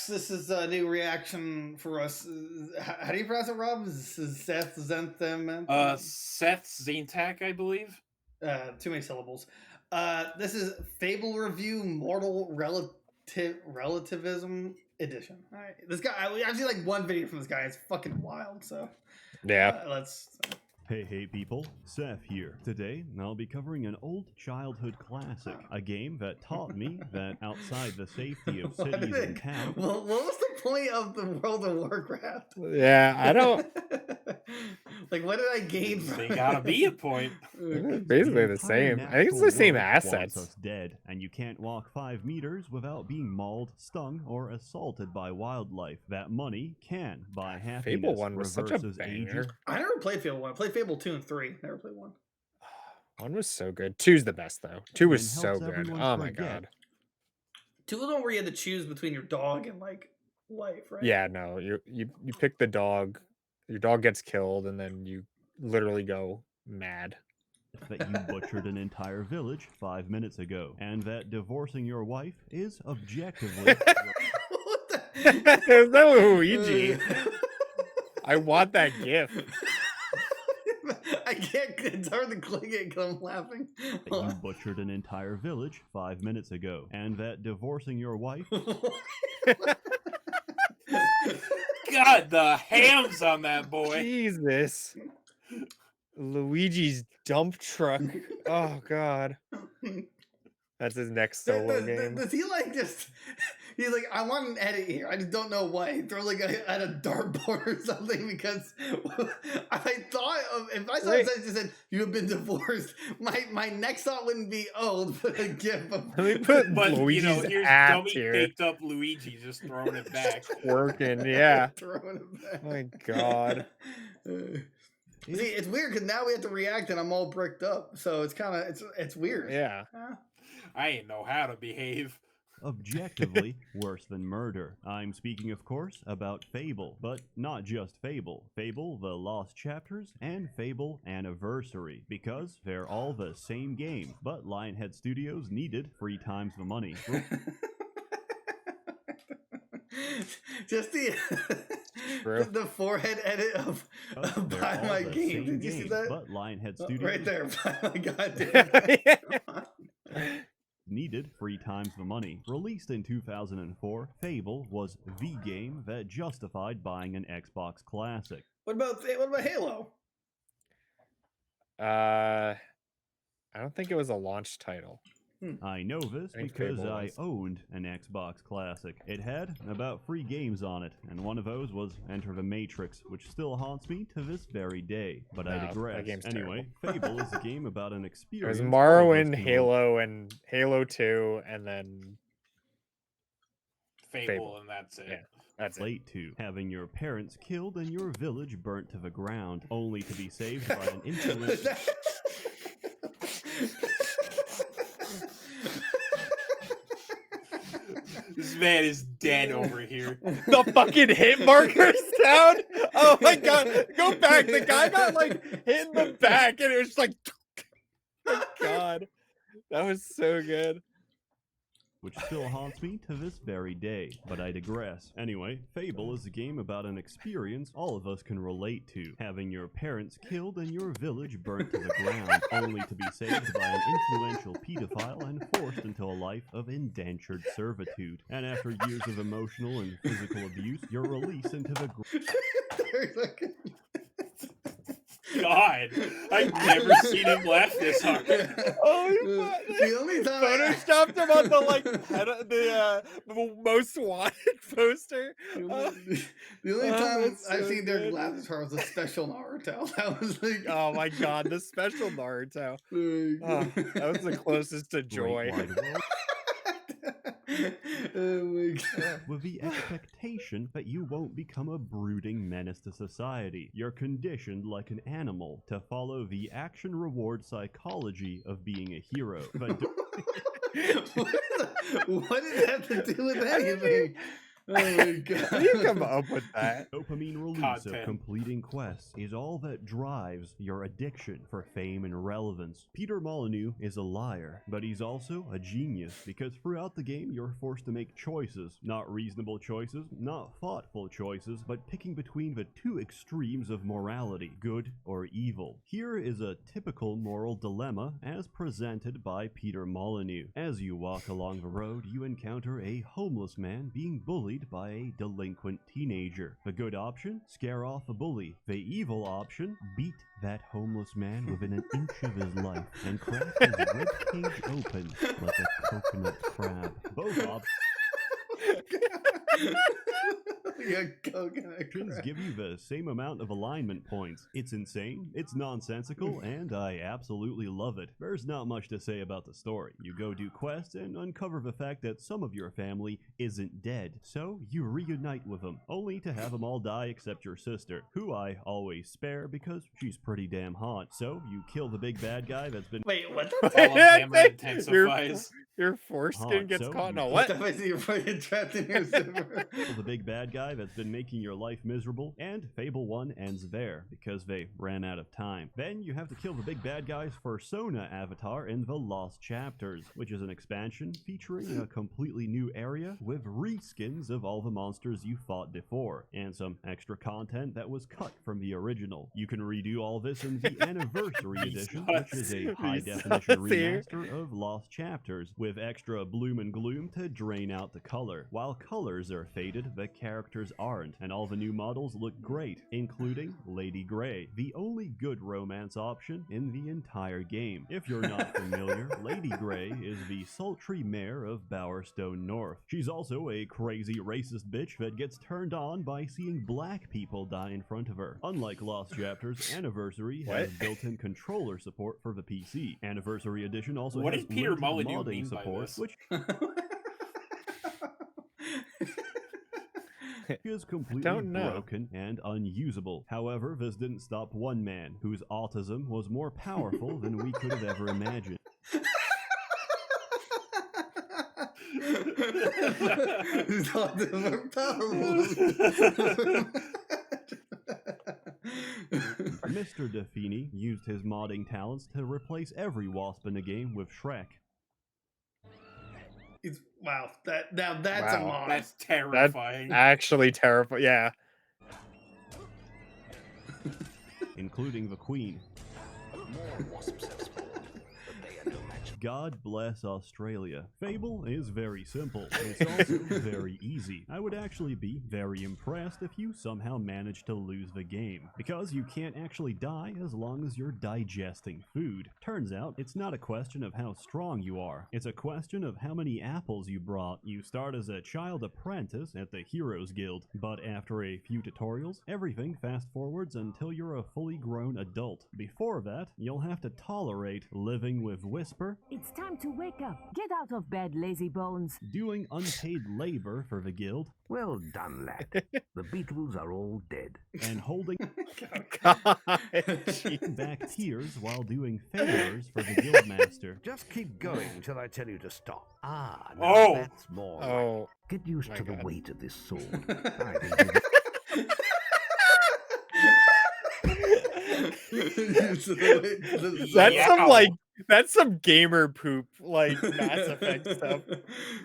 Yes, this is a new reaction for us. How do you pronounce it, Rob? This is Seth Zentham. Seth Zentak, I believe. Too many syllables. This is Fable Review Mortal Relativism Edition. All right, this guy. I've seen like one video from this guy. It's fucking wild. So Yeah. let's. Hey people, Seth here. Today, I'll be covering an old childhood classic, a game that taught me that outside the safety of cities and towns... Well, what was the point of the World of Warcraft? Yeah, I don't... Like, what did I gain from They it? gotta be a point. Basically the same. I think it's the same assets. Us dead, and you can't walk 5 meters without being mauled, stung, or assaulted by wildlife. That money can buy happiness. Fable 1 was such a banger. I never played Fable 1. I played Fable 2 and 3. Never played 1. 1 was so good. 2's the best, though. 2 was so good. Oh my god. 2 was the one where you had to choose between your dog and, like, life, right? Yeah, no. You pick the dog. Your dog gets killed, and then you literally go mad. That you butchered an entire village 5 minutes ago, and that divorcing your wife is objectively... What the? Is that Luigi? I want that gif. I can't. It's hard to click it because I'm laughing. You butchered an entire village 5 minutes ago, and that divorcing your wife... God, the hams on that boy. Jesus. Luigi's dump truck. Oh god. That's his next solo game. Does he like just? He's like, I want an edit here. I just don't know why. He throw like at a dartboard or something because I thought of if I saw it just said you have been divorced. My next thought wouldn't be put a gif of. Let me put But Luigi's here's ass dummy here. baked up Luigi just throwing it back. Working, yeah. Throwing it back. My god. See, it's weird because now we have to react and I'm all bricked up. So it's kind of it's weird. Yeah. I ain't know how to behave. Objectively worse than murder. I'm speaking, of course, about Fable, but not just Fable. Fable, The Lost Chapters, and Fable Anniversary, because they're all the same game, but Lionhead Studios needed 3 times the money. Just the forehead edit of Buy My Game. Did you see that? But Lionhead Studios... Right there. Buy My Goddamn. Needed 3 times the money. Released in 2004, Fable was the game that justified buying an Xbox Classic. What about Halo? I don't think it was a launch title. I know this because I owned an Xbox Classic. It had about 3 games on it, and one of those was Enter the Matrix, which still haunts me to this very day. But I digress. Anyway, Fable is a game about an experience. It was Morrowind, Halo, and Halo 2, and then Fable, and that's it. Yeah, that's Late to having your parents killed and your village burnt to the ground, only to be saved by an influential... This man is dead over here. The fucking hit markers down. Oh my god. Go back. The guy got like hit in the back and it was just like oh god. That was so good. Which still haunts me to this very day, but I digress. Anyway, Fable is a game about an experience all of us can relate to. Having your parents killed and your village burnt to the ground, only to be saved by an influential pedophile and forced into a life of indentured servitude. And after years of emotional and physical abuse, you're released into the... God, I've never seen him laugh this hard. Oh, the only time photoshopped him on the like head of the most wanted poster. The only time I've seen Derek laugh this hard was a special Naruto. That was like, oh my god, the special Naruto. That was the closest to joy. Oh my god. With the expectation that you won't become a brooding menace to society. You're conditioned like an animal to follow the action-reward psychology of being a hero. But what does that have to do with anything? Oh my god. How do you come up with that? Dopamine release Content. of completing quests is all that drives your addiction for fame and relevance. Peter Molyneux is a liar, but he's also a genius because throughout the game you're forced to make choices. Not reasonable choices, not thoughtful choices, but picking between the two extremes of morality, good or evil. Here is a typical moral dilemma as presented by Peter Molyneux. As you walk along the road, you encounter a homeless man being bullied by a delinquent teenager. The good option, scare off a bully. The evil option, beat that homeless man within an inch of his life and crack his ribcage open like a coconut crab. Both options Yeah, coconut options crab. give you the same amount of alignment points. It's insane, it's nonsensical, and I absolutely love it. There's not much to say about the story. You go do quests and uncover the fact that some of your family isn't dead. So you reunite with them, only to have them all die except your sister, who I always spare because she's pretty damn hot. So you kill the big bad guy that's been Wait, what the Alabama Your- intensifies. Your foreskin Hot, gets so caught in you a What what? the fuck is you fucking trapped in your zipper? the big bad guy that's been making your life miserable, and Fable 1 ends there because they ran out of time. Then you have to kill the big bad guy's persona avatar in the Lost Chapters, which is an expansion featuring a completely new area with reskins of all the monsters you fought before, and some extra content that was cut from the original. You can redo all this in the Anniversary Edition, which is a high-definition remaster of Lost Chapters, with extra bloom and gloom to drain out the color. While colors are faded, the characters aren't, and all the new models look great, including Lady Grey, the only good romance option in the entire game. If you're not familiar, Lady Grey is the sultry mayor of Bowerstone North. She's also a crazy racist bitch that gets turned on by seeing black people die in front of her. Unlike Lost Chapters, Anniversary has What? built-in controller support for the PC. Anniversary Edition also What has did Peter limited Molyneux modding mean by support, this? which is completely don't know. broken and unusable. However, this didn't stop one man whose autism was more powerful than we could have ever imagined. His autism are powerful. Mr. Defini used his modding talents to replace every wasp in the game with Shrek. Wow, that's a Wow. mod. That's terrifying. Actually terrible. Yeah. Including the Queen. God bless Australia. Fable is very simple. It's also very easy. I would actually be very impressed if you somehow managed to lose the game, because you can't actually die as long as you're digesting food. Turns out, it's not a question of how strong you are. It's a question of how many apples you brought. You start as a child apprentice at the Heroes Guild, but after a few tutorials, everything fast forwards until you're a fully grown adult. Before that, you'll have to tolerate living with Whisper, It's time to wake up. Get out of bed, lazy bones. doing unpaid labor for the guild, Well done, lad. The Beatles are all dead. and holding God. Jeez. back tears while doing favors for the guildmaster. Just keep going until I tell you to stop. Ah, now Oh. that's more. like Oh. it. Get used My to the God. weight of this sword. I think That's Yeah. some like that's some gamer poop like Mass Effect stuff.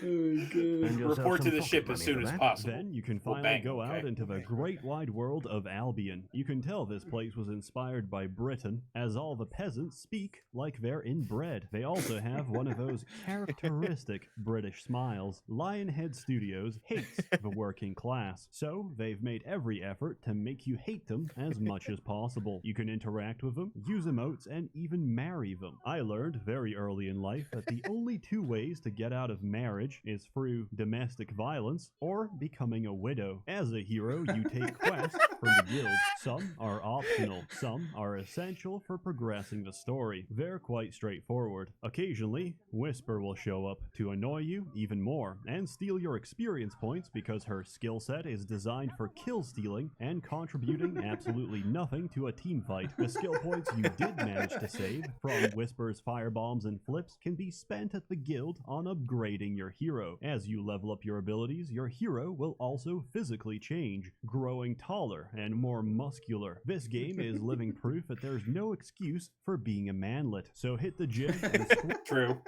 Earn yourself Report to some the pocket ship money as soon for as that. possible. Then you can Well, finally bang, go out okay. into the great wide world of Albion. You can tell this place was inspired by Britain, as all the peasants speak like they're inbred. They also have one of those characteristic British smiles. Lionhead Studios hates the working class, so they've made every effort to make you hate them as much as possible. You can interact with them, use emotes, and even marry them. I learned very early in life that the only two ways to get out of marriage is through domestic violence or becoming a widow. As a hero, you take quests from the guild. Some are optional, some are essential for progressing the story. They're quite straightforward. Occasionally, Whisper will show up to annoy you even more and steal your experience points because her skill set is designed for kill stealing and contributing absolutely nothing to a team fight. The skill points you did manage to save from Whisper's firebombs and flips can be spent at the guild on upgrading your hero. As you level up your abilities, your hero will also physically change, growing taller and more muscular. This game is living proof that there's no excuse for being a manlet. So hit the gym and True.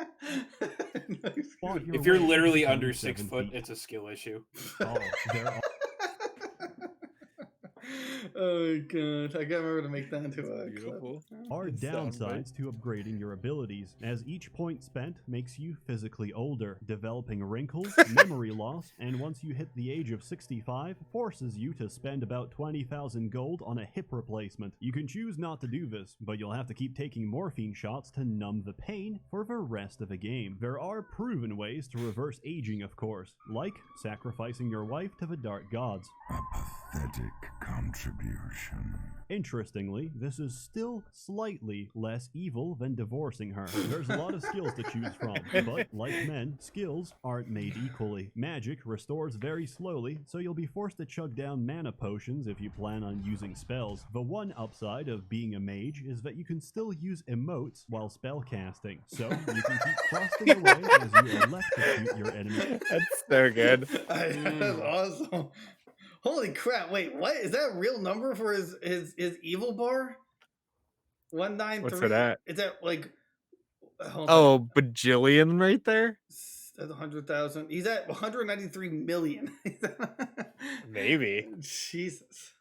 squat your If you're way literally to under 7 6 foot, feet. it's a skill issue. Oh, there are Oh god, I gotta remember to make that into a Beautiful. are Good soundbite. downsides to upgrading your abilities, as each point spent makes you physically older, developing wrinkles, memory loss, and once you hit the age of 65, forces you to spend about 20,000 gold on a hip replacement. You can choose not to do this, but you'll have to keep taking morphine shots to numb the pain for the rest of the game. There are proven ways to reverse aging, of course, like sacrificing your wife to the dark gods. A pathetic contribution. Interestingly, this is still slightly less evil than divorcing her. There's a lot of skills to choose from, but like men, skills aren't made equally. Magic restores very slowly, so you'll be forced to chug down mana potions if you plan on using spells. The one upside of being a mage is that you can still use emotes while spellcasting, so you can keep thrusting away as you electrocute your enemy. That's so good. That's awesome. Holy crap! Wait, what is that a real number for his evil bar? 193. What's for that? Is that like? Hold on. Oh, bajillion right there? That's 100,000. He's at 193 million. Maybe. Jesus.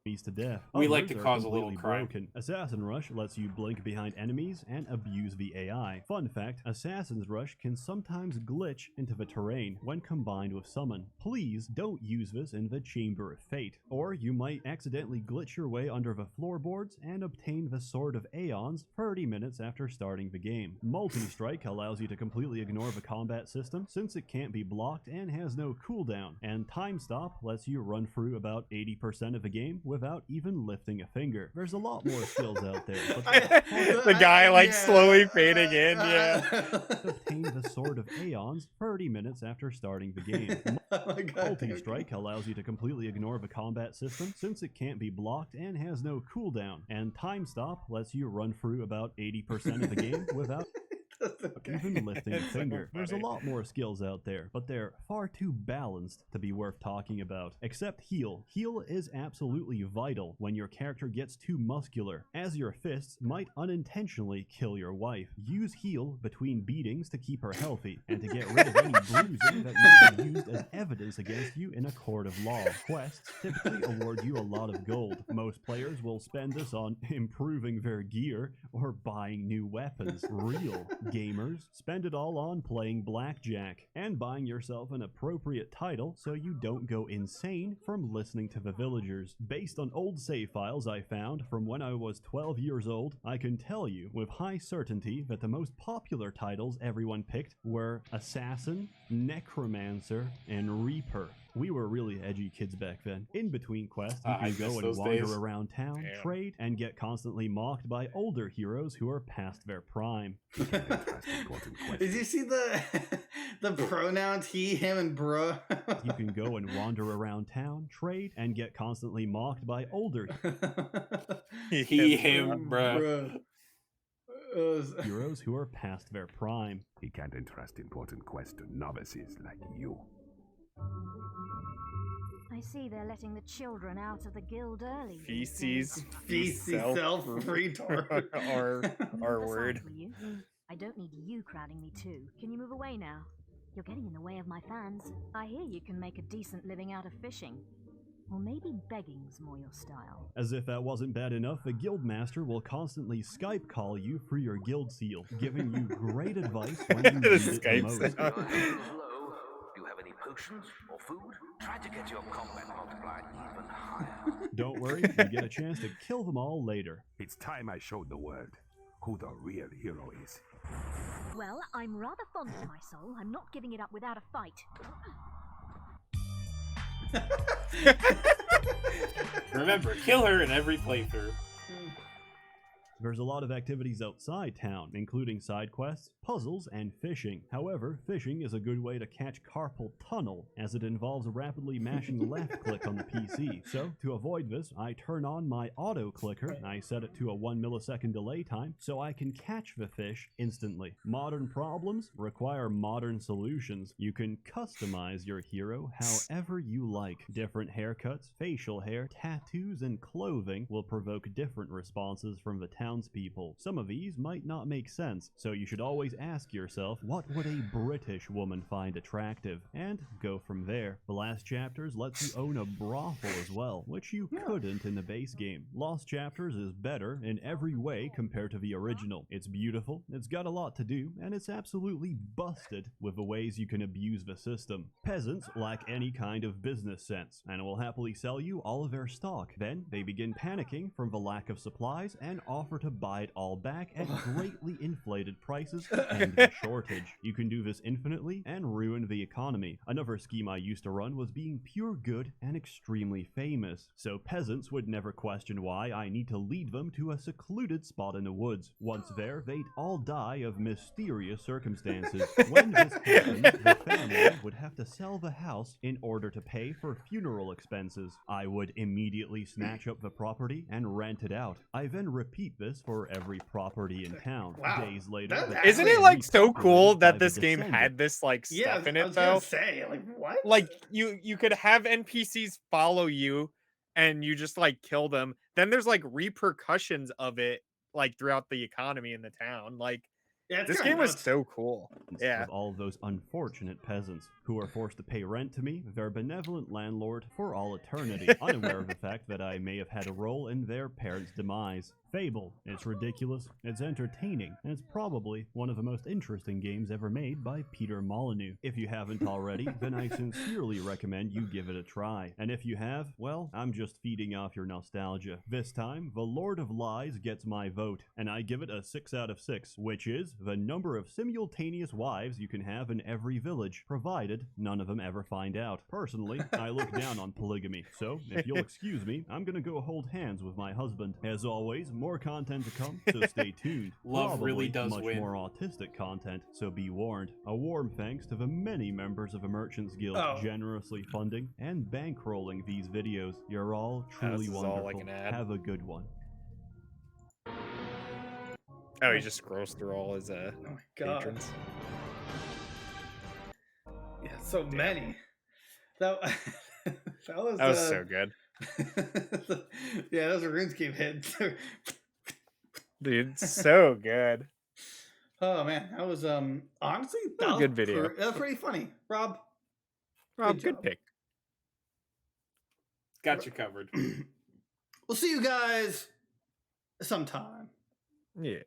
Enemies to death. We like Others to are cause a little completely crime. broken. Assassin Rush lets you blink behind enemies and abuse the AI. Fun fact, Assassin's Rush can sometimes glitch into the terrain when combined with Summon. Please don't use this in the Chamber of Fate, or you might accidentally glitch your way under the floorboards and obtain the Sword of Aeons 30 minutes after starting the game. Multi-Strike allows you to completely ignore the combat system since it can't be blocked and has no cooldown, and Time Stop lets you run through about 80% of the game without even lifting a finger. There's a lot more skills out there, but The guy like slowly fading in, yeah. obtain the Sword of Aeons 30 minutes after starting the game. Oh my God. Multi-Strike allows you to completely ignore the combat system since it can't be blocked and has no cooldown, and Time Stop lets you run through about 80% of the game without even lifting a It's so finger. There's a funny. lot more skills out there, but they're far too balanced to be worth talking about. Except heal. Heal is absolutely vital when your character gets too muscular, as your fists might unintentionally kill your wife. Use heal between beatings to keep her healthy, and to get rid of any bruising that may be used as evidence against you in a court of law. Quests typically award you a lot of gold. Most players will spend this on improving their gear or buying new weapons. Real gamers spend it all on playing blackjack and buying yourself an appropriate title so you don't go insane from listening to the villagers. Based on old save files I found from when I was 12 years old, I can tell you with high certainty that the most popular titles everyone picked were Assassin, Necromancer, and Reaper. We were really edgy kids back then. In between quests, you I can go miss and those wander days. around town, Damn. trade, and get constantly mocked by older heroes who are past their prime. Did you see the pronouns he, him, and bruh? You can go and wander around town, trade, and get constantly mocked by older He, him, bruh. heroes who are past their prime. He can't entrust important quests to novices like you. I see they're letting the children out of the guild early. these Feces. days. Feces self retard. Our word. Besides, will you? I don't need you crowding me too. Can you move away now? You're getting in the way of my fans. I hear you can make a decent living out of fishing. Or maybe begging's more your style. As if that wasn't bad enough, the guildmaster will constantly Skype call you for your guild seal, giving you great advice when you The need it the Skype most. sound. Your health is low. Do you have any potions or food? Try to get your combat multiplier even higher. Don't worry, you get a chance to kill them all later. It's time I showed the world who the real hero is. Well, I'm rather fond of my soul. I'm not giving it up without a fight. Remember, kill her in every playthrough. There's a lot of activities outside town, including side quests, puzzles, and fishing. However, fishing is a good way to catch carpal tunnel, as it involves rapidly mashing the left click on the PC. So, to avoid this, I turn on my auto clicker. I set it to a 1 millisecond delay time, so I can catch the fish instantly. Modern problems require modern solutions. You can customize your hero however you like. Different haircuts, facial hair, tattoos, and clothing will provoke different responses from the townspeople. Some of these might not make sense, so you should always ask yourself, what would a British woman find attractive? And go from there. The last chapters lets you own a brothel as well, which you couldn't in the base game. Lost Chapters is better in every way compared to the original. It's beautiful, it's got a lot to do, and it's absolutely busted with the ways you can abuse the system. Peasants lack any kind of business sense, and will happily sell you all of their stock. Then, they begin panicking from the lack of supplies and offer to buy it all back at greatly inflated prices and the shortage. You can do this infinitely and ruin the economy. Another scheme I used to run was being pure good and extremely famous, so peasants would never question why I need to lead them to a secluded spot in the woods. Once there, they'd all die of mysterious circumstances. When this happened, the family would have to sell the house in order to pay for funeral expenses. I would immediately snatch up the property and rent it out. I then repeat this for every property in town. Wow. Days later, That's the actually- Isn't it like so repopulated cool by that the this game descendant. had this like Yeah, stuff in I it was gonna though? say, like, what? Like you could have NPCs follow you and you just like kill them. Then there's like repercussions of it like throughout the economy in the town. Like yeah, it's this kinda game was nuts. so cool. Yeah. Of all those unfortunate peasants who are forced to pay rent to me, their benevolent landlord, for all eternity, unaware of the fact that I may have had a role in their parents' demise. Fable. It's ridiculous, it's entertaining, and it's probably one of the most interesting games ever made by Peter Molyneux. If you haven't already, then I sincerely recommend you give it a try. And if you have, well, I'm just feeding off your nostalgia. This time, the Lord of Lies gets my vote, and I give it a 6 out of 6, which is the number of simultaneous wives you can have in every village, provided none of them ever find out. Personally, I look down on polygamy, so if you'll excuse me, I'm gonna go hold hands with my husband. As always, more content to come, so stay tuned. Love really Probably does much win. more autistic content, so be warned. A warm thanks to the many members of the Merchants Guild generously funding and bankrolling these videos. You're all truly this is all wonderful. like an ad. Have a good one. Oh, he just scrolls through all his Oh my god. patrons. Yeah, so many. That, that was So good. yeah, that was a RuneScape hit. Dude, so good. Oh man, that was honestly That was a good video. That was pretty funny. Rob, Rob, Good good pick. Got you covered. we'll see you guys sometime. Yeah.